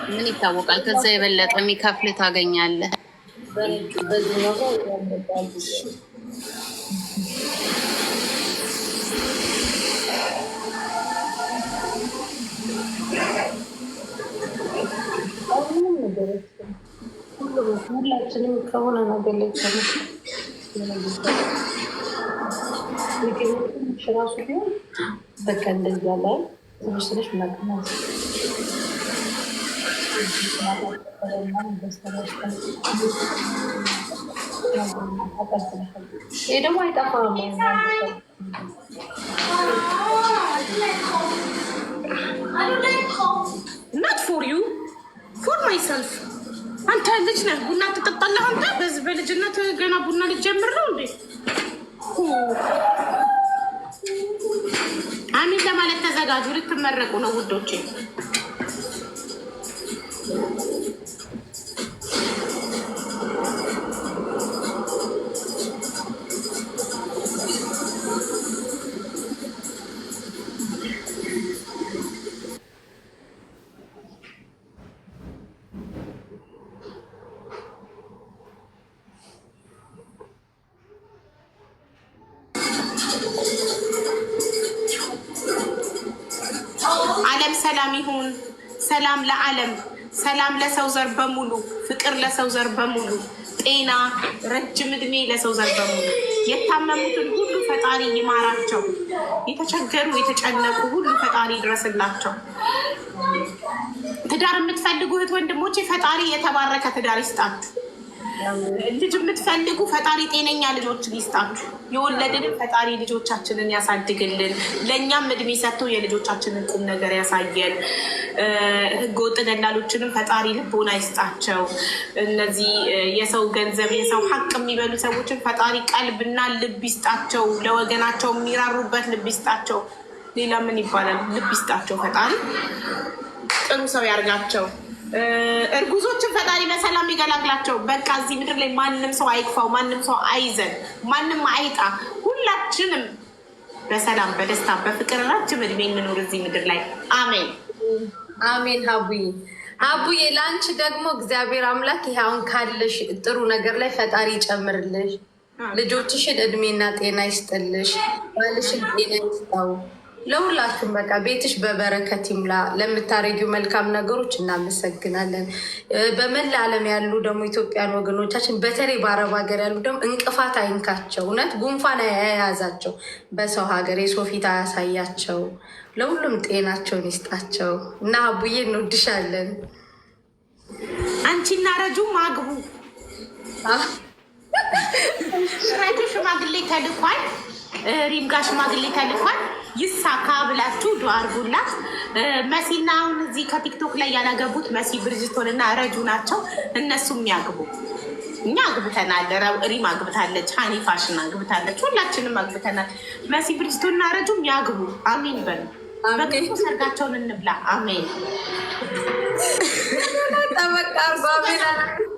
ምን ይታወቃል? ከዛ የበለጠ የሚከፍል ታገኛለህ። ሁላችንም ከሆነ ነገር ላይ ራሱ ቢሆን በቃ እንደዚህ ያለ ትንሽ ትንሽ ምናቅናት ይሄ ደግሞ አይጠፋም። not for you, for myself. አንተ ልጅ ነህ፣ ቡና ትጠጣለህ። አንተ በዚህ በልጅነት ገና ቡና ልጀምር ነው እንዴ? አሚን ለማለት ተዘጋጁ፣ ልትመረቁ ነው ውዶቼ። ሰላም ይሁን፣ ሰላም ለዓለም፣ ሰላም ለሰው ዘር በሙሉ፣ ፍቅር ለሰው ዘር በሙሉ፣ ጤና ረጅም እድሜ ለሰው ዘር በሙሉ። የታመሙትን ሁሉ ፈጣሪ ይማራቸው፣ የተቸገሩ የተጨነቁ ሁሉ ፈጣሪ ይድረስላቸው። ትዳር የምትፈልጉ እህት ወንድሞቼ ፈጣሪ የተባረከ ትዳር ይስጣችሁ። ልጅ የምትፈልጉ ፈጣሪ ጤነኛ ልጆችን ይስጣችሁ። የወለድንም ፈጣሪ ልጆቻችንን ያሳድግልን። ለእኛም እድሜ ሰጥቶ የልጆቻችንን ቁም ነገር ያሳየን። ህገወጥ ደላሎችንም ፈጣሪ ልቦና ይስጣቸው። እነዚህ የሰው ገንዘብ የሰው ሀቅ የሚበሉ ሰዎችን ፈጣሪ ቀልብና ልብ ይስጣቸው። ለወገናቸው የሚራሩበት ልብ ይስጣቸው። ሌላ ምን ይባላል? ልብ ይስጣቸው ፈጣሪ። ጥሩ ሰው ያርጋቸው። እርጉዞችን ፈጣሪ በሰላም ይገላግላቸው። በቃ እዚህ ምድር ላይ ማንም ሰው አይክፋው፣ ማንም ሰው አይዘን፣ ማንም አይጣ። ሁላችንም በሰላም በደስታ በፍቅር ረጅም እድሜ እንኖር እዚህ ምድር ላይ። አሜን አሜን። አቡዬ ለአንቺ ደግሞ እግዚአብሔር አምላክ ይሄ አሁን ካለሽ ጥሩ ነገር ላይ ፈጣሪ ይጨምርልሽ። ልጆችሽን እድሜና ጤና ይስጥልሽ። ባልሽን ጤና ይስጣው። ለሁላችሁም በቃ ቤትሽ በበረከት ይምላ። ለምታረጊው መልካም ነገሮች እናመሰግናለን። በመላ ዓለም ያሉ ደግሞ ኢትዮጵያን ወገኖቻችን በተለይ በአረብ ሀገር ያሉ ደግሞ እንቅፋት አይንካቸው። እውነት ጉንፋን አያያዛቸው። በሰው ሀገር የሰው ፊት አያሳያቸው። ለሁሉም ጤናቸውን ይስጣቸው እና አቡዬ እንወድሻለን። አንቺና ረጁም አግቡ። ረጁ ሽማግሌ ተልኳል፣ ሪምጋ ሽማግሌ ተልኳል። ይሳካ ብላችሁ ዱዓ አድርጉላት። መሲና አሁን እዚህ ከቲክቶክ ላይ ያላገቡት መሲ ብርጅቶን እና ረጁ ናቸው። እነሱም ያግቡ። እኛ አግብተናል፣ ሪም አግብታለች፣ ሀኒ ፋሽን አግብታለች፣ ሁላችንም አግብተናል። መሲ ብርጅቶን እና ረጁም ያግቡ። አሚን በሉ። በቅርቡ ሰርጋቸውን እንብላ። አሜን።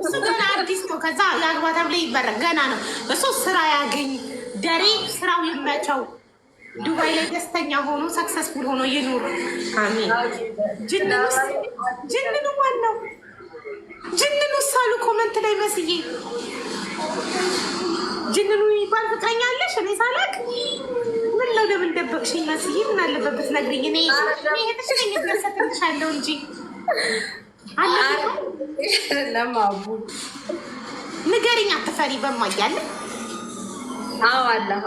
እሱ ገና አዲስ ነው። ከዛ የአግባታ ብላ ይበረግ ገና ነው እሱ። ስራ ያገኝ ደሬ ስራው ይመቸው። ዱባይ ላይ ደስተኛ ሆኖ ሰክሰስፉል ሆኖ ይኑር። አሜን። ጅንኑ ዋናው ጅንኑ ሳሉ ኮመንት ላይ መስዬ ጅንኑ ይባል ፍቅረኛ አለሽ? እኔ ሳላቅ ምን ነው ለምን ደበቅሽኝ? መስዬ ምን አለበት ብትነግሪኝ። እኔ የተሽለኝ ደሰትልሻለሁ እንጂ ለማቡ ንገሪኝ። አትፈሪ በማያለ አዎ አለሁ።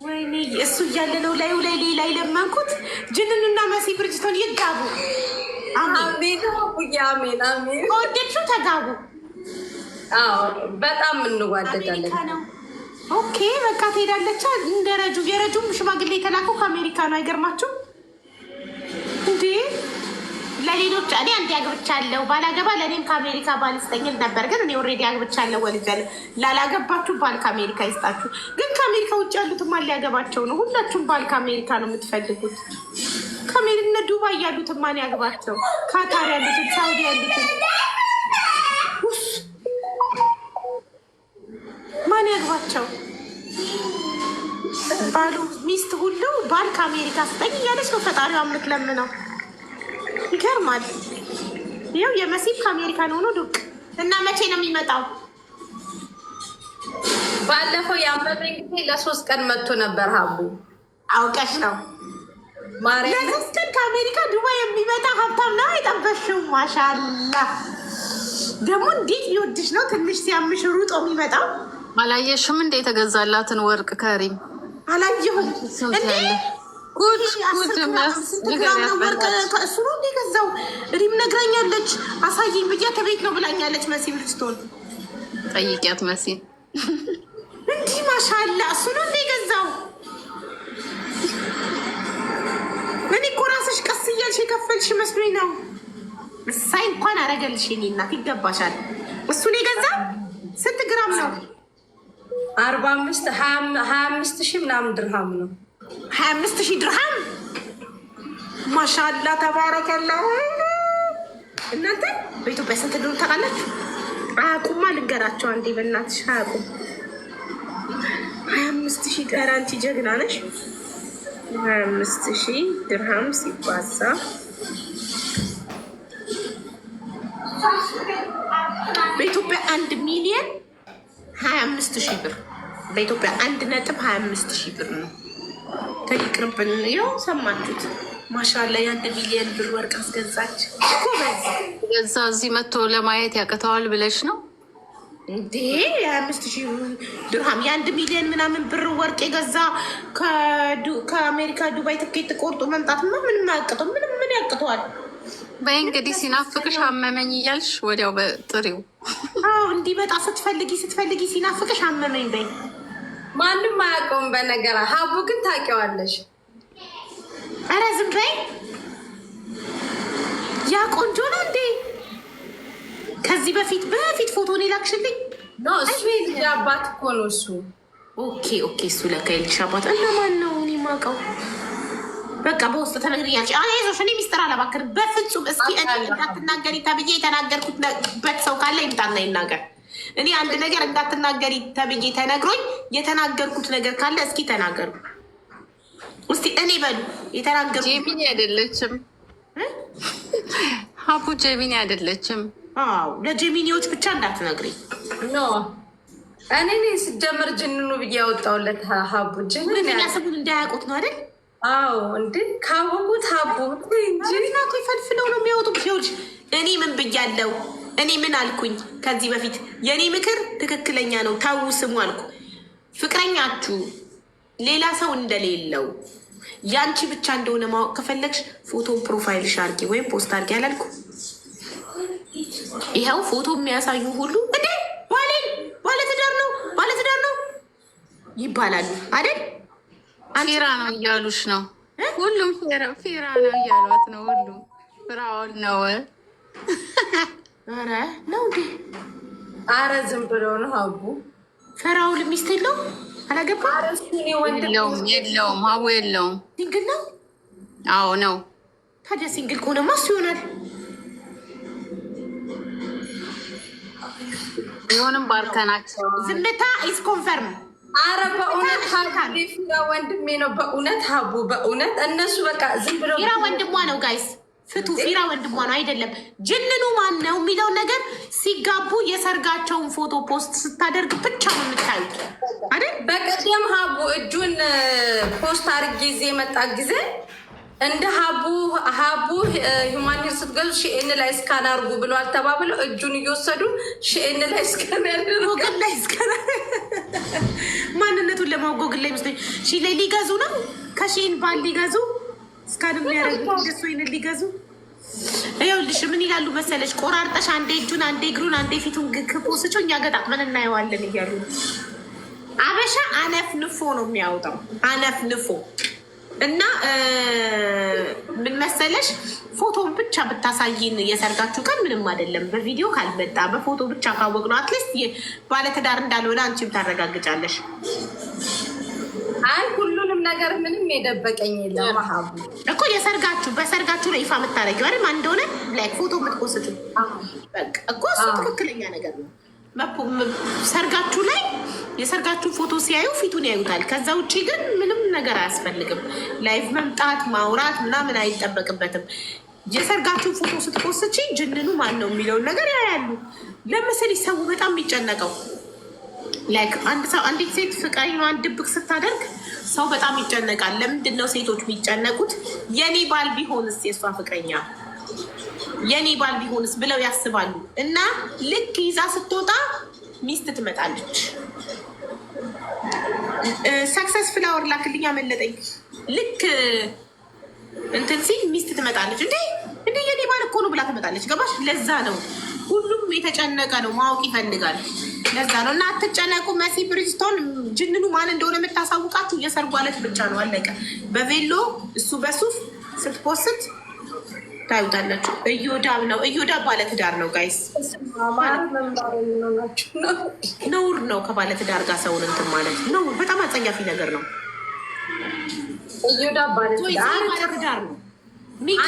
ወይኔ እሱ እያለ ነው ላዩ ላይ ሌላ የለመንኩት። ጅንኑና መሲ ብርጅቶን ይጋቡ። አሜን አሜን አሜን። ከወደድሽው ተጋቡ። አዎ በጣም እንዋደዳለን። ኦኬ በቃ ትሄዳለች። እንደ ረጁ የረጁም ሽማግሌ የተላከው ከአሜሪካ ነው። አይገርማችሁ እንዴ? ለሌሎች እኔ አንድ አግብቻለሁ። ባላገባ ለእኔም ከአሜሪካ ባል ይስጠኝል ነበር፣ ግን እኔ ኦልሬዲ አግብቻለሁ ወልጃለሁ። ላላገባችሁ ባል ከአሜሪካ ይስጣችሁ። ግን ከአሜሪካ ውጭ ያሉትማ ሊያገባቸው ነው። ሁላችሁም ባል ከአሜሪካ ነው የምትፈልጉት። ከአሜሪካ ዱባይ ያሉትን ማን ያግባቸው? ካታር ያሉትን፣ ሳውዲ ያሉትን ማን ያግባቸው? ባሉ ሚስት ሁሉ ባል ከአሜሪካ ስጠኝ እያለች ነው ፈጣሪዋ የምትለምነው። ይገርማል። ይኸው የመሲብ ከአሜሪካን ሆኖ ዱቅ እና መቼ ነው የሚመጣው? ባለፈው ያመመኝ ጊዜ ለ3 ቀን መጥቶ ነበር። ሀቡ አውቀሽ ነው ለ3 ቀን ከአሜሪካ ዱባይ የሚመጣ ሀብታም ነው የጠበሽው። ማሻላ ደግሞ እንዴት ሊወድሽ ነው። ትንሽ ሲያምሽ ሩጦ የሚመጣው። አላየሽም እንደ የተገዛላትን ወርቅ ከሪም? አላየሁም እንዴ ጉድ እሱ ነው እንደ ገዛው። ሪም ነግራኛለች። አሳየኝ ብያት ቤት ነው ብላኛለች። መሲ ብልስቶን ጠይቂያት መሲን እንዲህ ማሻላ እሱ ነው እንደ ገዛው። እኔ እኮ ራስሽ ቀስ እያልሽ የከፈልሽ መስሎኝ ነው። እሳይ እንኳን አረገልሽ የኔ እናት ይገባሻል። እሱ ነው የገዛው። ስንት ግራም ነው? 25 ሺህ ምናምን ድርሃም ነው። 25,000 ድርሃም። ማሻላ ተባረከላ። እናንተ በኢትዮጵያ ስንት እንደሆነ ታውቃላችሁ? አያውቁማ። ልንገራቸው አንዴ በእናትሽ አያውቁም። 25,000 ኧረ አንቺ ጀግና ነሽ። 25,000 ድርሃም ሲባዛ በኢትዮጵያ 1,025,000 ብር። በኢትዮጵያ 1.25 ብር ነው። ተይቅርብን። ያው ሰማችሁት። ማሻላ የ1 ሚሊዮን ብር ወርቅ አስገዛች። ገዛ እዚህ መጥቶ ለማየት ያቅተዋል ብለሽ ነው እንዴ? 25,000 ድርሃም የ1 ሚሊዮን ምናምን ብር ወርቅ የገዛ ከአሜሪካ ዱባይ ትኬት ቆርጦ መምጣት ምንም አያቅተው። ምን ያቅተዋል? በይ እንግዲህ ሲናፍቅሽ አመመኝ እያልሽ ወዲያው በጥሪው እንዲመጣ ስትፈልጊ ሲናፍቅሽ አመመኝ በይ። ማንም አያውቀውም በነገር። ሀቡ ግን ታውቂዋለሽ። ኧረ ዝም በይ። ያ ቆንጆ ነው እንዴ? ከዚህ በፊት ፎቶን የላክሽልኝ እሱ የልጅ አባት እኮ ነው እሱ። ኦኬ እሱ ለካ የልጅ አባት። እና ማን ነው? እኔ የማውቀው በቃ በውስጥ ተነግሪኛለሽ። አይዞሽ፣ እኔ ሚስጥር አላባክርም በፍጹም። እስኪ እኔ እንዳትናገሪ ተብዬ የተናገርኩት ሰው ካለ ይምጣና ይናገር። እኔ አንድ ነገር እንዳትናገሪ ተብዬ ተነግሮኝ የተናገርኩት ነገር ካለ እስኪ ተናገሩ። እስቲ እኔ በሉ የተናገርኩት። ጄሚኒ አይደለችም ሀቡ፣ ጄሚኒ አይደለችም። ለጄሚኒዎች ብቻ እንዳትነግሪ። እኔ ስጀምር ጅንኑ ብዬ ያወጣውለት ሀቡ ጅንን ስሙን እንዳያውቁት ነው አይደል? አዎ እንዴ ካወቁት ሀቡ እንጂ ናቱ ይፈልፍለው ነው የሚያወጡት። ይኸውልሽ እኔ ምን ብያለው? እኔ ምን አልኩኝ? ከዚህ በፊት የእኔ ምክር ትክክለኛ ነው፣ ታው ስሙ አልኩ። ፍቅረኛችሁ ሌላ ሰው እንደሌለው ያንቺ ብቻ እንደሆነ ማወቅ ከፈለግሽ ፎቶ ፕሮፋይልሽ አርጊ ወይም ፖስት አርጊ አላልኩ? ይኸው ፎቶ የሚያሳዩ ሁሉ እንዴ ባለትዳር ነው ይባላሉ አይደል? ፊራ ነው እያሉሽ ነው። ሁሉም ፊራ ነው እያሏት ነው። ሁሉም ፍራኦል ነው። ኧረ ነው እንዴ? ኧረ ዝም ብሎ ነው ሀቡ። ፈራኦል ሚስት የለውም? አላገባም? የለውም ሀቡ የለውም። ሲንግል ነው? አዎ ነው። ታዲያ ሲንግል ከሆነማ እሱ ይሆናል። ቢሆንም ባርከናቸው። ዝምታ ኢስ ኮንፈርም። አረ በእውነት ፊራ ወንድሜ ነው። በእውነት ሀቡ በእውነት እነሱ በቃ ዝም ብለው ፊራ ወንድሟ ነው ጋይስ። ፍቱ። ፊራ ወንድሟ ነው አይደለም። ጅንኑ ማን ነው የሚለው ነገር ሲጋቡ የሰርጋቸውን ፎቶ ፖስት ስታደርግ ብቻ ነው የምታዩት አይደል? በቀደም ሀቡ እጁን ፖስት አድርጌ ጊዜ የመጣ ጊዜ እንደ ሀቡ ሂማኒር ስትገዙ ሺኤን ላይ እስካን አርጉ ብለዋል ተባብለው እጁን እየወሰዱ ሺኤን ላይ እስካን ጎግል ላይ እስካን ማንነቱን ለማወቅ ጎግል ላይ መስሎኝ ሺ ላይ ሊገዙ ነው። ከሺኤን ባል ሊገዙ እስካን የሚያደርጉት እንደሱ ይንን ሊገዙ። ይኸውልሽ ምን ይላሉ መሰለሽ? ቆራርጠሽ አንዴ እጁን አንዴ እግሩን አንዴ ፊቱን ክፖስጮ እኛ ገጣጥመን እናየዋለን እያሉ አበሻ አነፍንፎ ነው የሚያወጣው። አነፍንፎ እና ምን መሰለሽ ፎቶን ብቻ ብታሳይን የሰርጋችሁ ቀን ምንም አይደለም። በቪዲዮ ካልመጣ በፎቶ ብቻ ካወቅነው አትሊስት ባለትዳር እንዳልሆነ አንቺም ታረጋግጫለሽ። አይ ሁሉንም ነገር ምንም የደበቀኝ የለም ሀቡ እኮ በሰርጋችሁ ላይ ይፋ የምታረጊው አይደል? ማን እንደሆነ ላይክ ፎቶ የምትቆስጡ እኮ እሱ ትክክለኛ ነገር ነው። ሰርጋችሁ ላይ የሰርጋችሁ ፎቶ ሲያዩ ፊቱን ያዩታል። ከዛ ውጭ ግን ምንም ነገር አያስፈልግም። ላይቭ መምጣት ማውራት ምናምን አይጠበቅበትም። የሰርጋችሁን ፎቶ ስትፖስቺ ጅንኑ ማን ነው የሚለውን ነገር ያያሉ። ለምሳሌ ሰው በጣም የሚጨነቀው ላይክ አንዲት ሴት ፍቅረኛዋን ድብቅ ስታደርግ ሰው በጣም ይጨነቃል። ለምንድን ነው ሴቶች የሚጨነቁት? የኔ ባል ቢሆንስ፣ የእሷ ፍቅረኛ የኔ ባል ቢሆንስ ብለው ያስባሉ። እና ልክ ይዛ ስትወጣ ሚስት ትመጣለች። ሰክሰስ ፍላወር ላክልኛ መለጠኝ። ልክ እንትን ሲል ሚስት ትመጣለች። እንዴ የኔ ባል እኮ ነው ብላ ትመጣለች። ገባሽ? ለዛ ነው ሁሉም የተጨነቀ ነው፣ ማወቅ ይፈልጋል። ለዛ ነው። እና አትጨነቁ። መሲ ብሪጅስቶን ጅንኑ ማን እንደሆነ የምታሳውቃችሁ የሰርጉ ዕለት ብቻ ነው። አለቀ። በቬሎ እሱ በሱፍ ስትፖስት ታዩታላችሁ። እዮዳብ ነው። እዮዳብ ባለትዳር ነው ጋይስ። ነውር ነው ከባለትዳር ጋር ሰውን እንትን ማለት ነውር። በጣም አጸያፊ ነገር ነው። እዮዳብ ባለትዳር ነው። ሚኪ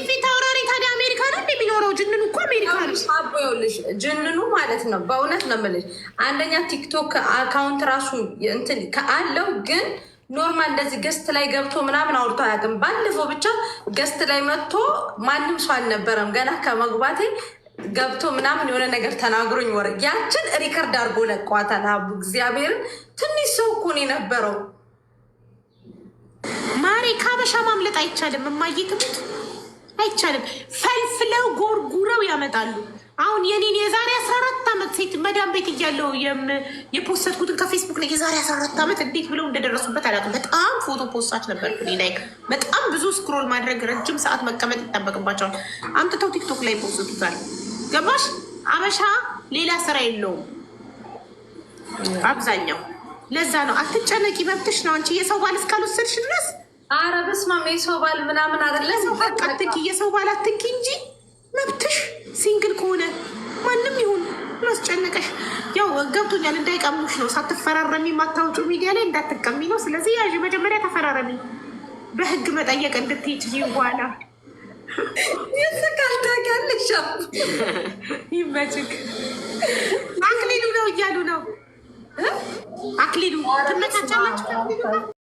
ፊት አውራሪ ታዲያ አሜሪካ ነው የሚኖረው። ጅንኑ እኮ አሜሪካ ነው። ይኸውልሽ ጅንኑ ማለት ነው። በእውነት ነው የምልሽ። አንደኛ ቲክቶክ አካውንት ራሱ እንትን አለው ግን ኖርማል እንደዚህ ገስት ላይ ገብቶ ምናምን አውርቶ አያውቅም። ባለፈው ብቻ ገስት ላይ መጥቶ ማንም ሰው አልነበረም። ገና ከመግባቴ ገብቶ ምናምን የሆነ ነገር ተናግሮኝ ወረ ያችን ሪከርድ አድርጎ ለቋታል። አቡ እግዚአብሔርን ትንሽ ሰው እኮ ነው የነበረው። ማሬ ካበሻ ማምለጥ አይቻልም። የማየትሙት አይቻልም። ፈልፍለው ጎርጉረው ያመጣሉ። አሁን የኔን የዛሬ 14 ዓመት ሴት መዳም ቤት እያለው የፖስተትኩትን ከፌስቡክ ላይ የዛሬ 14 ዓመት እንዴት ብለው እንደደረሱበት አላውቅም። በጣም ፎቶ ፖስታች ነበር ላይ በጣም ብዙ ስክሮል ማድረግ ረጅም ሰዓት መቀመጥ ይጠበቅባቸዋል። አምጥተው ቲክቶክ ላይ ፖስቱታል። ገባሽ? አበሻ ሌላ ስራ የለውም አብዛኛው። ለዛ ነው አትጨነቂ፣ መብትሽ ነው። አንቺ የሰው ባል እስካልወሰድሽ ድረስ ኧረ በስመ አብ የሰው ባል ምናምን አይደለም። አትንኪ፣ የሰው ባል አትንኪ እንጂ መብትሽ። ሲንግል ከሆነ ማንም ይሁን ማስጨነቀሽ። ያው ገብቶኛል፣ እንዳይቀሙሽ ነው። ሳትፈራረሚ የማታወጩ ሚዲያ ላይ እንዳትቀሚ ነው። ስለዚህ ያዥ መጀመሪያ ተፈራረሚ፣ በህግ መጠየቅ እንድትሄጂ በኋላ የስካልታያለሽ ይመችክ። አክሊሉ ነው እያሉ ነው። አክሊሉ ትመቻቻላችሁ።